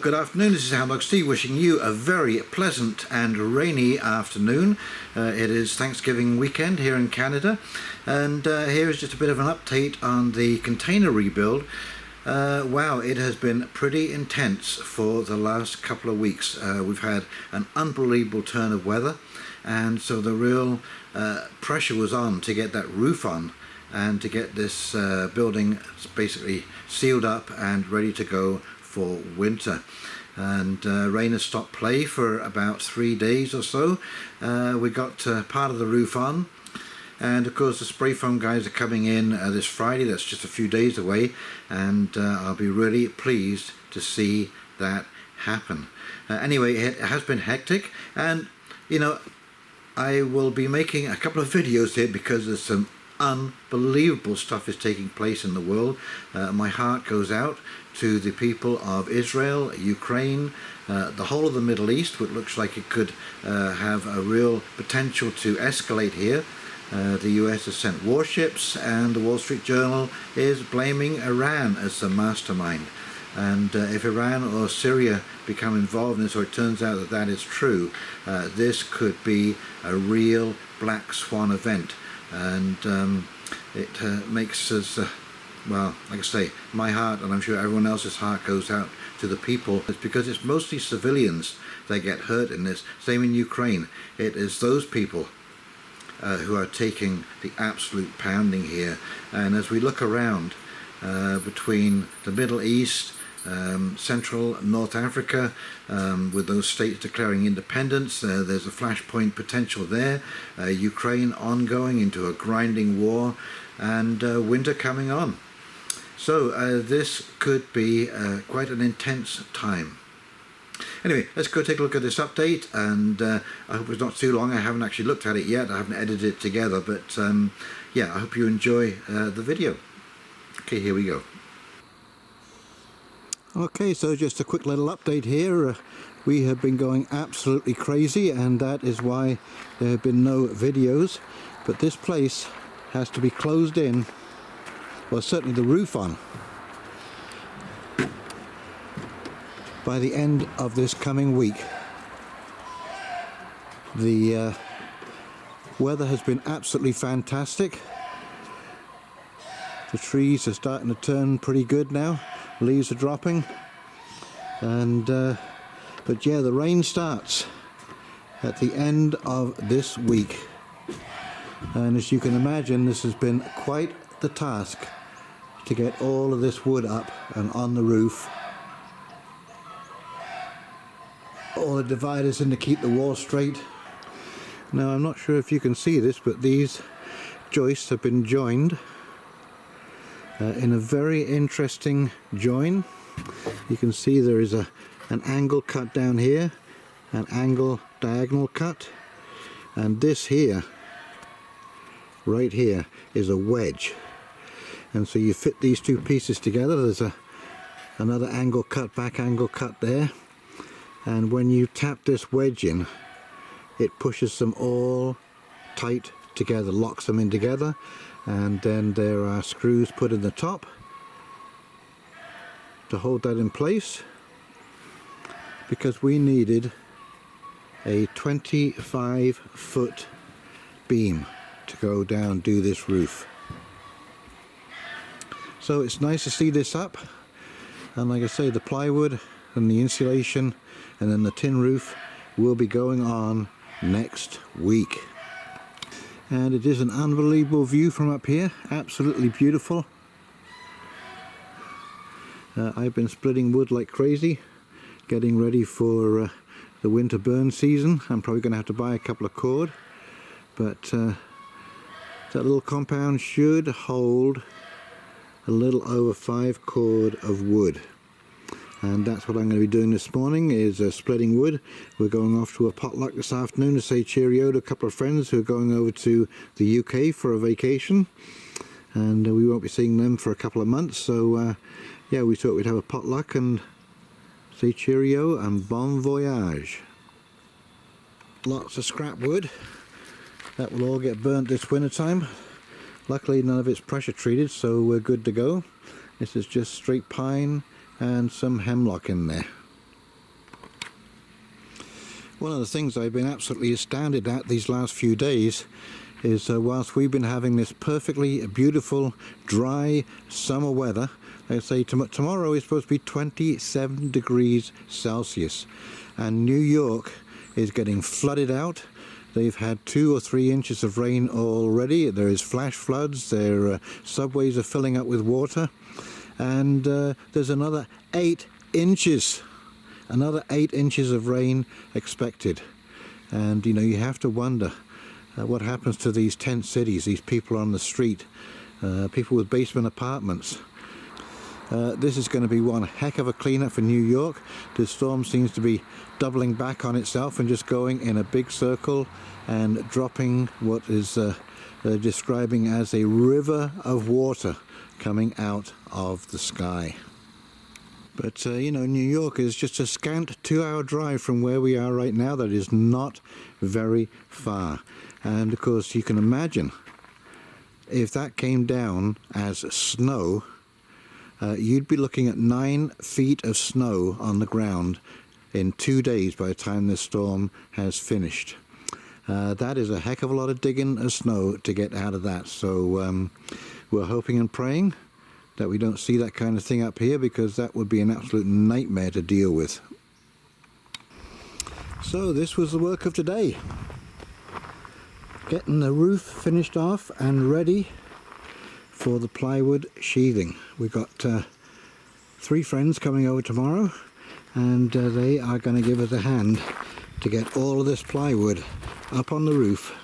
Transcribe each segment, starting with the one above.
good afternoon. This is Houndog Steve wishing you a very pleasant and rainy afternoon. It is Thanksgiving weekend here in Canada, and here is just a bit of an update on the container rebuild. Wow, it has been pretty intense for the last couple of weeks. We've had an unbelievable turn of weather, and so the real pressure was on to get that roof on and to get this building basically sealed up and ready to go for winter. And rain has stopped play for about 3 days or so. We got part of the roof on, and of course the spray foam guys are coming in this Friday. That's just a few days away, and I'll be really pleased to see that happen. Anyway, it has been hectic, and you know, I will be making a couple of videos here because there's some unbelievable stuff is taking place in the world. My heart goes out to the people of Israel, Ukraine, the whole of the Middle East, which looks like it could have a real potential to escalate here. The US has sent warships, and the Wall Street Journal is blaming Iran as the mastermind. And if Iran or Syria become involved in this, or it turns out that that is true, this could be a real black swan event. And it makes us, well, like I say, my heart, and I'm sure everyone else's heart, goes out to the people. It's because it's mostly civilians that get hurt in this. Same in Ukraine. It is those people who are taking the absolute pounding here. And as we look around between the Middle East, Central North Africa, with those states declaring independence, there's a flashpoint potential there. Ukraine ongoing into a grinding war, and winter coming on. So this could be quite an intense time. Anyway, let's go take a look at this update, and I hope it's not too long. I haven't actually looked at it yet. I haven't edited it together, but yeah, I hope you enjoy the video. Okay, here we go. Okay, so just a quick little update here. We have been going absolutely crazy, and that is why there have been no videos. But this place has to be closed in, well, certainly the roof on, by the end of this coming week. The weather has been absolutely fantastic. The trees are starting to turn pretty good now. Leaves are dropping, and but yeah, the rain starts at the end of this week, and as you can imagine, this has been quite the task to get all of this wood up and on the roof, all the dividers in to keep the wall straight. Now, I'm not sure if you can see this, but these joists have been joined in a very interesting join. You can see there is an angle cut down here, an angle diagonal cut, and this here, right here, is a wedge. And so you fit these two pieces together. There's another angle cut, back angle cut there, and when you tap this wedge in, it pushes them all tight together, locks them in together. And then there are screws put in the top to hold that in place, because we needed a 25-foot beam to go down do this roof. So it's nice to see this up, and like I say, the plywood and the insulation and then the tin roof will be going on next week. And it is an unbelievable view from up here, absolutely beautiful. I've been splitting wood like crazy, getting ready for the winter burn season. I'm probably going to have to buy a couple of cord, but that little compound should hold a little over 5 cord of wood. And that's what I'm going to be doing this morning, is splitting wood. We're going off to a potluck this afternoon to say cheerio to a couple of friends who are going over to the UK for a vacation, and we won't be seeing them for a couple of months. So yeah, we thought we'd have a potluck and say cheerio and bon voyage. Lots of scrap wood that will all get burnt this winter time. Luckily none of it's pressure treated, so we're good to go. This is just straight pine and some hemlock in there. One of the things I've been absolutely astounded at these last few days is whilst we've been having this perfectly beautiful, dry summer weather, they say tomorrow is supposed to be 27 degrees Celsius, and New York is getting flooded out. They've had 2 or 3 inches of rain already. There is flash floods, their subways are filling up with water, and there's another 8 inches. Another 8 inches of rain expected. And you know, you have to wonder what happens to these tent cities, these people on the street, people with basement apartments. This is going to be one heck of a cleanup for New York. The storm seems to be doubling back on itself and just going in a big circle and dropping what is describing as a river of water coming out of the sky. But you know, New York is just a scant 2-hour drive from where we are right now. That is not very far. And of course, you can imagine if that came down as snow, you'd be looking at 9 feet of snow on the ground in 2 days by the time this storm has finished. That is a heck of a lot of digging of snow to get out of that. So we're hoping and praying that we don't see that kind of thing up here, because that would be an absolute nightmare to deal with. So this was the work of today. Getting the roof finished off and ready for the plywood sheathing. We've got 3 friends coming over tomorrow, and they are going to give us a hand to get all of this plywood up on the roof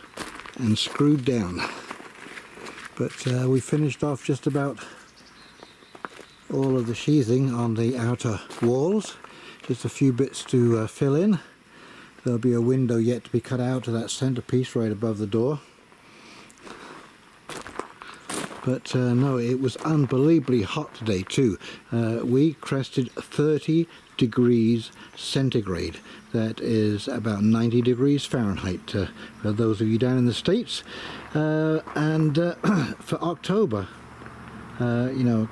and screwed down. But we finished off just about all of the sheathing on the outer walls. Just a few bits to fill in. There'll be a window yet to be cut out to that centerpiece right above the door. But no, it was unbelievably hot today too. We crested 30 degrees centigrade. That is about 90 degrees Fahrenheit for those of you down in the States. And for October, you know,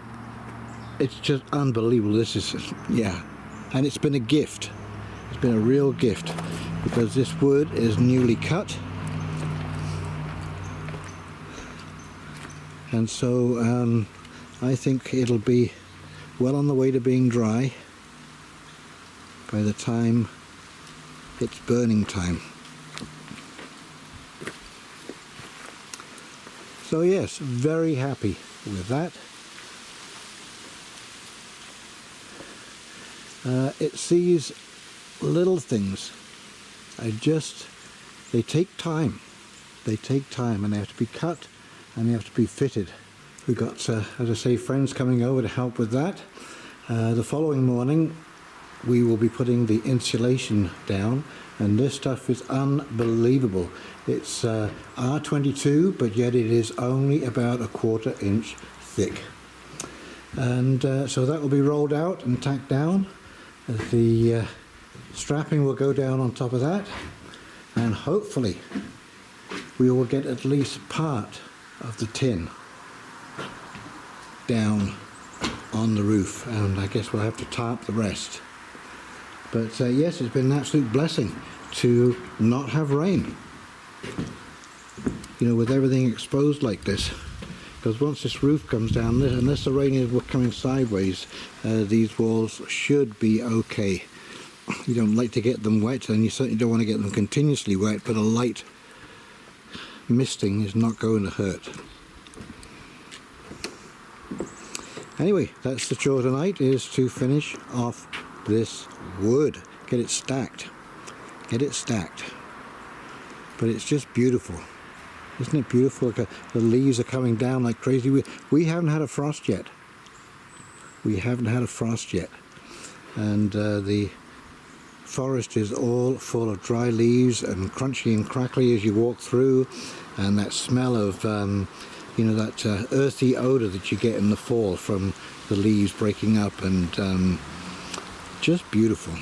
it's just unbelievable. This is, yeah, and it's been a gift. It's been a real gift, because this wood is newly cut, and so I think it'll be well on the way to being dry by the time it's burning time. So yes, very happy with that. It's these little things. They take time. They take time, and they have to be cut and they have to be fitted. We've got, as I say, friends coming over to help with that. The following morning we will be putting the insulation down, and this stuff is unbelievable. It's R22, but yet it is only about a 1/4 inch thick. And so that will be rolled out and tacked down. The strapping will go down on top of that, and hopefully we will get at least part of the tin down on the roof, and I guess we'll have to tarp the rest. But yes, it's been an absolute blessing to not have rain, you know, with everything exposed like this. Because once this roof comes down, unless the rain is coming sideways, these walls should be okay. You don't like to get them wet, and you certainly don't want to get them continuously wet, but a light misting is not going to hurt. Anyway, that's the chore tonight, is to finish off this wood. Get it stacked. Get it stacked. But it's just beautiful. Isn't it beautiful? The leaves are coming down like crazy. We haven't had a frost yet. We haven't had a frost yet. And the forest is all full of dry leaves and crunchy and crackly as you walk through. And that smell of, you know, that earthy odor that you get in the fall from the leaves breaking up, and just beautiful.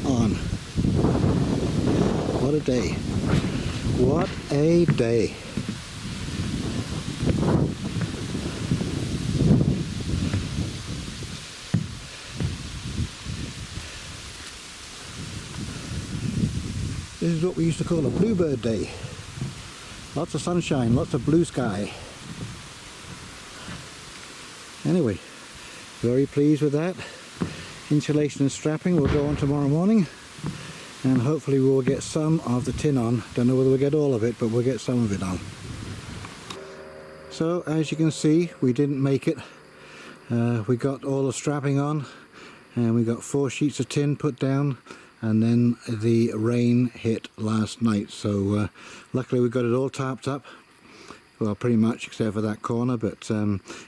on. What a day. What a day. This is what we used to call a bluebird day. Lots of sunshine, lots of blue sky. Anyway, very pleased with that. Insulation and strapping will go on tomorrow morning, and hopefully we'll get some of the tin on. Don't know whether we'll get all of it, but we'll get some of it on. So as you can see, we didn't make it. We got all the strapping on, and we got 4 sheets of tin put down, and then the rain hit last night. So luckily we got it all tarped up. Well, pretty much except for that corner, but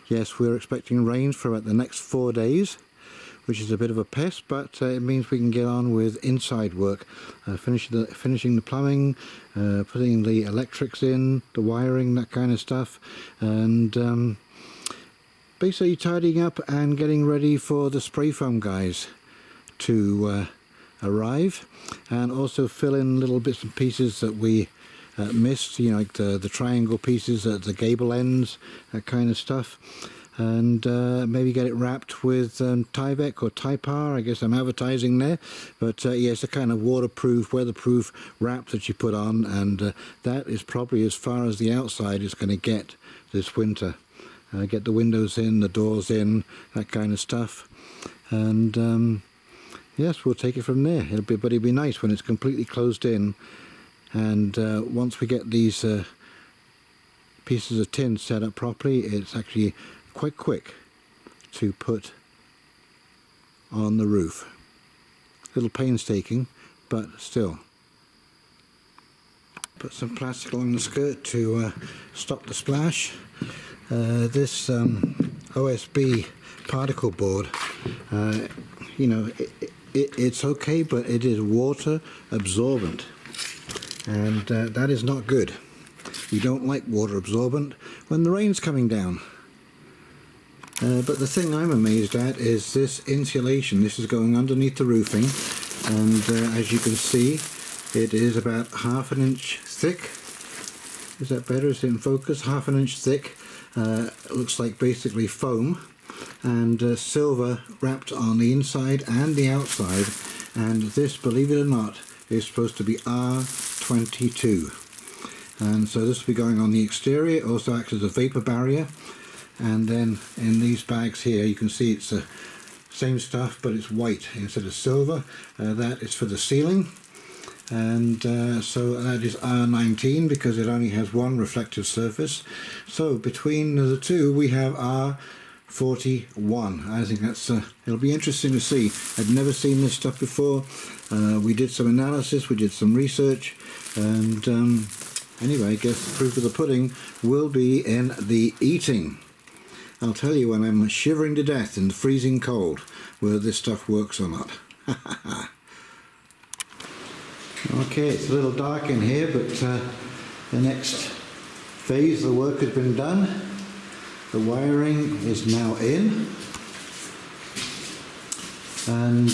yes, we're expecting rain for about the next 4 days, which is a bit of a pest, but it means we can get on with inside work, finishing the plumbing, putting the electrics in, the wiring, that kind of stuff, and basically tidying up and getting ready for the spray foam guys to arrive, and also fill in little bits and pieces that we missed, you know, like the triangle pieces at the gable ends, that kind of stuff, and maybe get it wrapped with Tyvek or Typar. I guess I'm advertising there, but yeah, it's a kind of waterproof, weatherproof wrap that you put on, and that is probably as far as the outside is going to get this winter. Get the windows in, the doors in, that kind of stuff, and yes, we'll take it from there. But it'll be nice when it's completely closed in, and once we get these pieces of tin set up properly, it's actually quite quick to put on the roof. A little painstaking, but still. Put some plastic along the skirt to stop the splash. This OSB particle board, you know, it's okay, but it is water absorbent, and that is not good. We don't like water absorbent when the rain's coming down. But the thing I'm amazed at is this insulation. This is going underneath the roofing, and as you can see, it is about 1/2 inch thick. Is that better? Is it in focus? 1/2 inch thick. It looks like basically foam, and silver wrapped on the inside and the outside, and this, believe it or not, is supposed to be R22, and so this will be going on the exterior. It also acts as a vapor barrier, and then in these bags here you can see it's the same stuff, but it's white instead of silver. That is for the ceiling, and so that is R19 because it only has one reflective surface. So between the two we have R41. I think that's it'll be interesting to see. I'd never seen this stuff before. We did some analysis, we did some research, and anyway, I guess the proof of the pudding will be in the eating. I'll tell you when I'm shivering to death in the freezing cold whether this stuff works or not. Okay, it's a little dark in here, but the next phase of the work has been done. The wiring is now in, and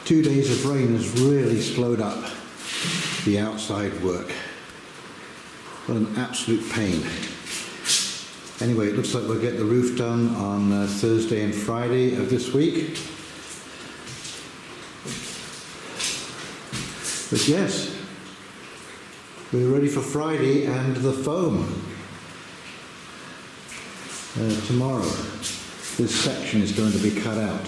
2 days of rain has really slowed up the outside work. What an absolute pain. Anyway, it looks like we'll get the roof done on Thursday and Friday of this week. But yes, we're ready for Friday and the foam. Tomorrow, this section is going to be cut out,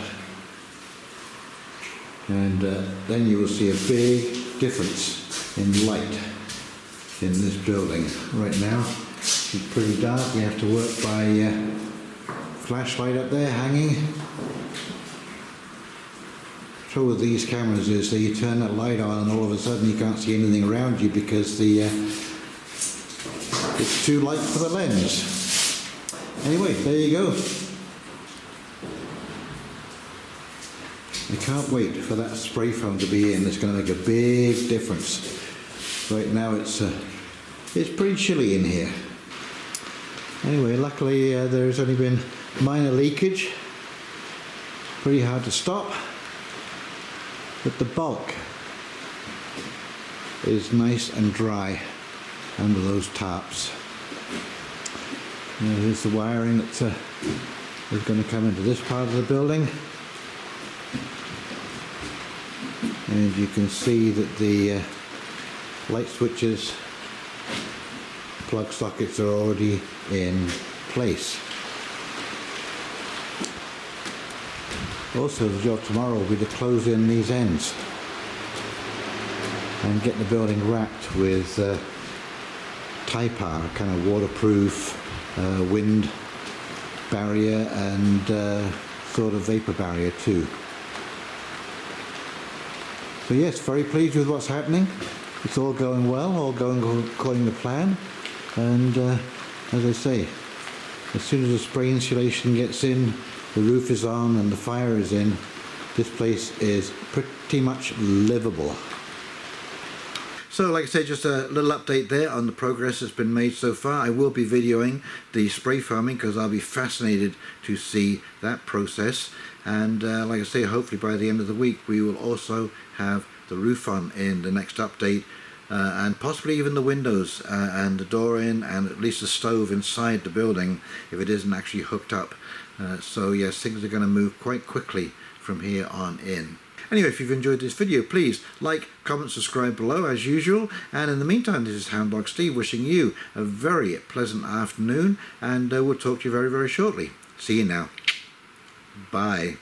and then you will see a big difference in light in this building. Right now, it's pretty dark. We have to work by flashlight up there hanging. The trouble with these cameras is that you turn that light on and all of a sudden you can't see anything around you because the it's too light for the lens. Anyway, there you go. I can't wait for that spray foam to be in. It's going to make a big difference. Right now it's pretty chilly in here. Anyway, luckily there's only been minor leakage. pretty hard to stop, but the bulk is nice and dry under those tarps. Now here's the wiring that is going to come into this part of the building, and you can see that the light switches, plug sockets are already in place. Also, the job tomorrow will be to close in these ends and get the building wrapped with Theta, kind of waterproof, wind barrier and sort of vapor barrier too. So yes, very pleased with what's happening. It's all going well, all going according to plan, and as I say, as soon as the spray insulation gets in, the roof is on and the fire is in, this place is pretty much livable. So like I said, just a little update there on the progress that's been made so far. I will be videoing the spray farming because I'll be fascinated to see that process, and like I say, hopefully by the end of the week we will also have the roof on in the next update, and possibly even the windows and the door in, and at least the stove inside the building if it isn't actually hooked up. So yes, things are going to move quite quickly from here on in. Anyway, if you've enjoyed this video, please like, comment, subscribe below as usual, and in the meantime, this is Houndog Steve wishing you a very pleasant afternoon, and we'll talk to you very, very shortly. See you now. Bye.